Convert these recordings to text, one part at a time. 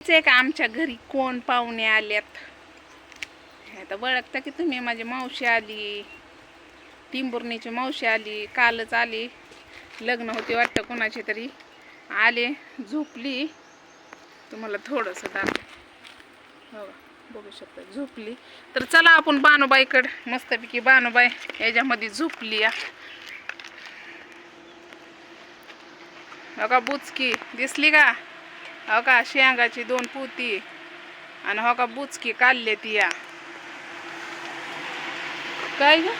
का आमच्या घरी कोण पाहुणे आल्यात. आता ओळखता की तुम्ही, माझी मावशी आली, टिंबुर्णीची मावशी आली, कालच आली. लग्न होती वाटतं कोणाची तरी, आले झोपली. तुम्हाला थोडंसं दाखव, हो बघू शकता झोपली. तर चला आपण बानुबाईकडं, मस्तपैकी बानुबाई याच्यामध्ये झोपली या. हो का बुचकी दिसली का? हो का शेंगाची 2 पोती आणि हो का बुचकी काढले ती या. काय ग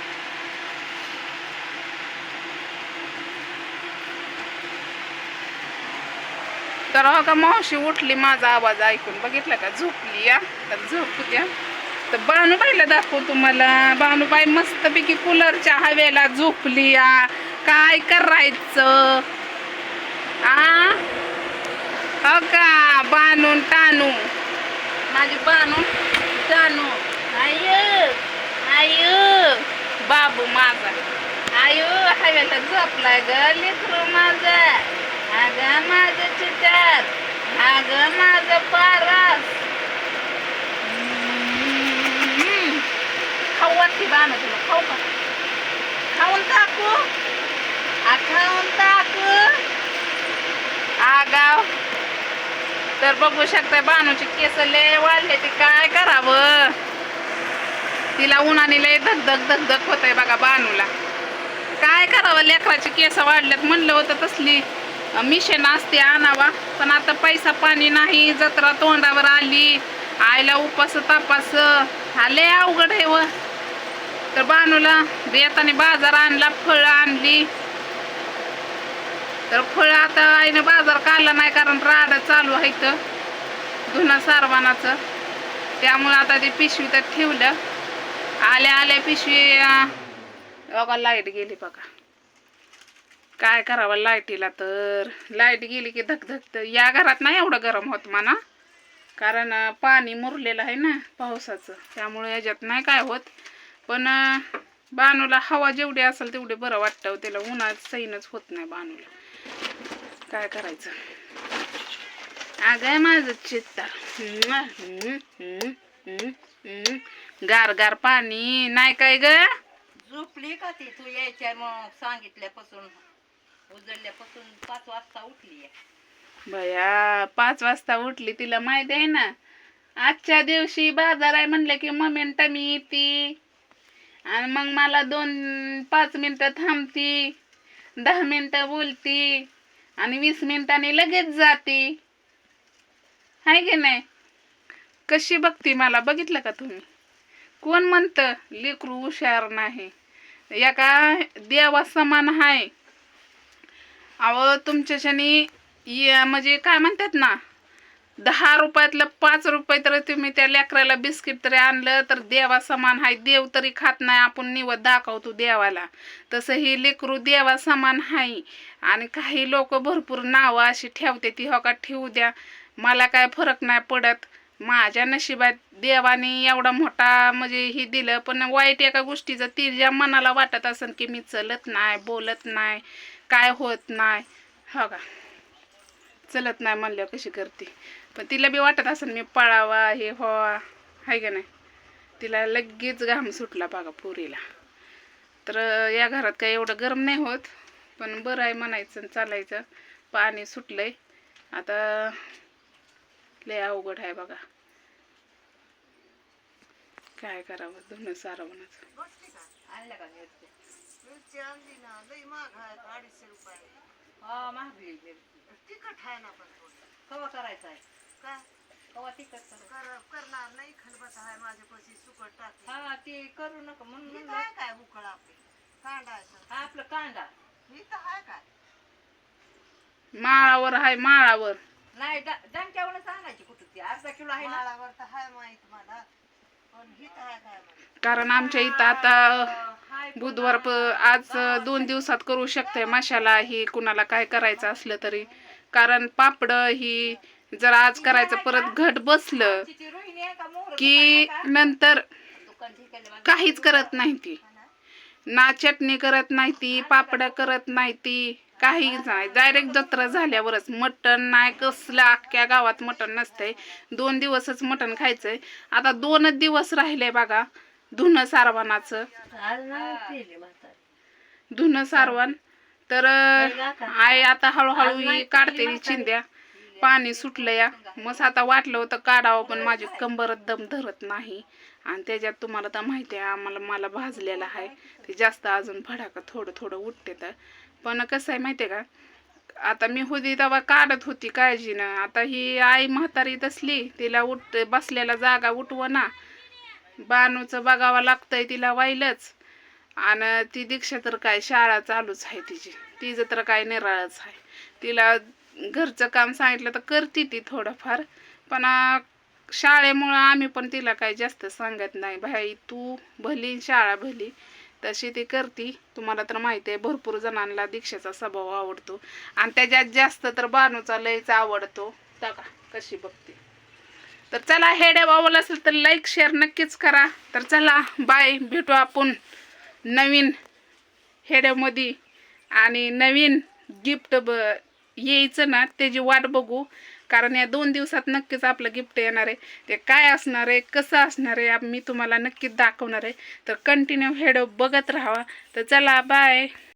तर हो का मावशी उठली माझा आवाज ऐकून, बघितलं का झोपली या. तर झोपू द्या. तर बानुबाईला दाखवू तुम्हाला. बानुबाई मस्तपैकी कूलरच्या हवेला झोपली या. काय करायचं आ? हो का बानून टानू, माझी बानून टानू. आय आय बाबू माझा, आयो हवेला झोपलाय ग लेकरू माझा. अगं माझं चिटार, अगं माझं पारस. खाऊ वाटते बाण तुला, खाऊ का? खाऊन टाकू, खाऊन टाकू आगाव. तर बघू शकता बानूची केस लय वाढले, ते काय करावं. तिला उन्हाने लय धगधग धगधग होत आहे बघा बानूला. काय करावं, लेकराची केस वाढल्यात. म्हणलं होतं तसली मिशन असते आणावा, पण आता पैसा पाणी नाही. जत्रा तोंडावर आली, आईला उपास तापास लय अवघड आहे व. तर बानूला बेताने बाजार आणला, फळ आणली. तर फळ आता आईने बाजार काढला नाही, कारण राड चालू आहे तर धुणं सारवानाचं. त्यामुळे आता ते पिशवी तर ठेवलं. आल्या आल्या पिशवी बघा लाईट गेली बघा. काय करावं लाईटीला, तर लाईट गेली की धकधकत. या घरात नाही एवढं गरम होत म्हणा, कारण पाणी मुरलेलं आहे ना पावसाचं, त्यामुळे याच्यात नाही काय होत. पण बानूला हवा जेवढी असेल तेवढे बरं वाटतं. त्याला उन्हात सैनच होत नाही बानूला. काय करायचं. अगं माझं चित्ता, गार गार पाणी नाही काय ग. झोपली का ती? तू यायच्या मग सांगितल्यापासून उजळल्यापासून 5 वाजता उठली. बया 5 वाजता उठली. तिला माहिती आहे ना आजच्या दिवशी बाजार आहे म्हणलं की मोमेंटम येते. आणि मग मला 2-5 मिनिटं थांबती, 10 मिनिटं बोलती आणि 20 मिनिटांनी लगेच जाते. हाय की नाही? कशी बघती मला, बघितलं का तुम्ही? कोण म्हणतं लेकरू हुशार नाही? एका देवा समान हाय. अहो तुमच्याच्यानी म्हणजे काय म्हणतात ना, 10 रुपयातलं 5 रुपये तर तुम्ही त्या लेकराला बिस्किट तरी आणलं तर देवा समान हाय. देव तरी खात नाही, आपण निवत दाखवतो देवाला. तसं ही लेकरू देवा समान हाय. आणि काही लोक भरपूर नावं अशी ठेवते, ती हो का ठेवू द्या, मला काय फरक नाही पडत. माझ्या नशिबात देवाने एवढा मोठा म्हणजे ही दिलं. पण वाईट एका गोष्टीचं तिच्या मनाला वाटत असेल की मी चलत नाही, बोलत नाही, काय होत नाही, हो का चलत नाही म्हणल्यावर कशी करते. पण तिला बी वाटत असेल मी पळावा हे हो, हाय का नाही. तिला लगेच घाम सुटला बघा पुरीला. तर या घरात काय एवढं गरम नाही होत, पण बरं आहे म्हणायचं आणि चालायचं. पाणी सुटलंय आता, लय अवघड आहे बघा. काय करावं धुणं सारवणच. आणलं का मिरची आणली ना, लई महाग आहे 250 रुपये. हा महागली तिखट आहे ना, पण कवा करायचं आहे का? कवा तिखट करणार नाही. खलबत आहे माझ्यापाशी सुकट टाक. हा ते करू नका म्हणून काय उकळ आपली कांदा हा आपलं कांदा मी तर आहे काय माळावर आहे, माळावर नाही. डंक्यावर सांगायची कुठं ती अर्धा किलो आहे. माळावर तर हाय माहित मला, पण ही तर आहे काय. कारण आमच्या इथं आता बुधवार आज 2 दिवसात करू शकते मशाला ही, कुणाला काय करायचं असलं तरी. कारण पापड ही जर आज करायचं परत घट बसलं की नंतर काहीच करत नाही ती. ना चटणी करत नाही ती, पापड करत नाही ती, काहीच नाही. डायरेक्ट जत्रा झाल्यावरच मटण नाही कसलं, अख्ख्या गावात मटण नसतंय. 2 दिवसच मटण खायचंय. आता 2च दिवस राहिले बघा धुणं सारवणाचं. धुणं सारवण तर आई आता हळूहळू काढते चिंध्या. पाणी सुटलं या मग आता वाटलं होतं काढावं पण माझी कंबरच दम धरत नाही. आणि त्याच्यात तुम्हाला तर माहिती आहे मला भाजलेलं आहे ते जास्त अजून फडाका थोडं थोडं उठते. तर पण कसं आहे माहिती आहे का, आता मी होती तेव्हा काढत होती काळजीनं. आता ही आई म्हातारी तसली, तिला बसलेला जागा उठवं ना. बानूचं बघावं लागतंय तिला वाईलच. आणि ती दीक्षा तर काय शाळा चालूच आहे तिचं तर काय निराळच आहे. तिला घरचं काम सांगितलं तर करते ती थोडंफार, पण शाळेमुळं आम्ही पण तिला काही जास्त सांगत नाही. भाई तू भली शाळा भली, तशी ती करती. तुम्हाला तर माहिती आहे भरपूर जणांना दीक्षाचा स्वभाव आवडतो आणि त्याच्यात जास्त तर बानूचा लयच आवडतो. बघा कशी बघते. तर चला, हेड्या आवडला असेल तर लाईक शेअर नक्कीच करा. तर चला बाय, भेटू आपण नवीन हेड्यामध्ये. आणि नवीन गिफ्ट यायचं ना त्याची वाट बघू, कारण या 2 दिवसात नक्कीच आपलं गिफ्ट येणार आहे. ते काय असणार आहे, कसं असणार आहे, मी तुम्हाला नक्कीच दाखवणार आहे. तर कंटिन्यू हेड बघत राहावा. तर चला बाय.